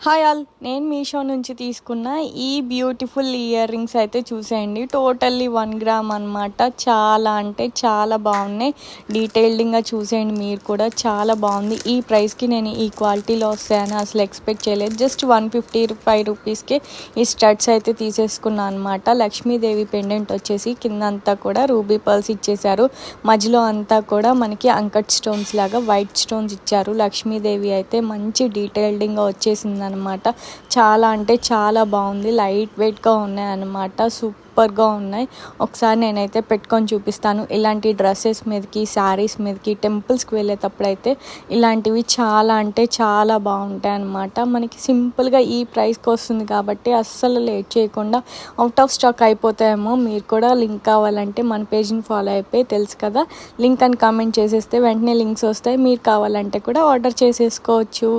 Hi all, నేను మీషో నుంచి తీసుకున్న ఈ బ్యూటిఫుల్ ఇయర్ రింగ్స్ అయితే చూసేయండి. టోటల్లీ 1 గ్రామ్ అనమాట. చాలా అంటే చాలా బాగున్నాయి. డీటెయిల్డ్గా చూసేయండి మీరు కూడా. చాలా బాగుంది. ఈ ప్రైస్కి నేను ఈ క్వాలిటీలో వస్తాయని అసలు ఎక్స్పెక్ట్ చేయలేదు. జస్ట్ 155 రూపీస్కి ఈ స్టడ్స్ అయితే తీసేసుకున్నాను అనమాట. లక్ష్మీదేవి పెండెంట్ వచ్చేసి కిందంతా కూడా రూబీ పర్ల్స్ ఇచ్చేసారు. మధ్యలో అంతా కూడా మనకి అంకట్ స్టోన్స్ లాగా వైట్ స్టోన్స్ ఇచ్చారు. లక్ష్మీదేవి అయితే మంచి డీటెయిల్డ్గా వచ్చేసింది అనమాట. చాలా అంటే చాలా బాగుంది. లైట్ వెయిట్గా ఉన్నాయి అనమాట. సూపర్గా ఉన్నాయి. ఒకసారి నేనైతే పెట్టుకొని చూపిస్తాను. ఇలాంటి డ్రెస్సెస్ మీదకి, శారీస్ మీదకి, టెంపుల్స్కి వెళ్ళేటప్పుడు అయితే ఇలాంటివి చాలా అంటే చాలా బాగుంటాయి అనమాట. మనకి సింపుల్గా ఈ ప్రైస్కి వస్తుంది కాబట్టి అస్సలు లేట్ చేయకుండా, అవుట్ ఆఫ్ స్టాక్ అయిపోతాయేమో. మీరు కూడా లింక్ కావాలంటే మన పేజ్ని ఫాలో అయిపోయి, తెలుసు కదా, లింక్ అని కామెంట్ చేసేస్తే వెంటనే లింక్స్ వస్తాయి. మీరు కావాలంటే కూడా ఆర్డర్ చేసేసుకోవచ్చు.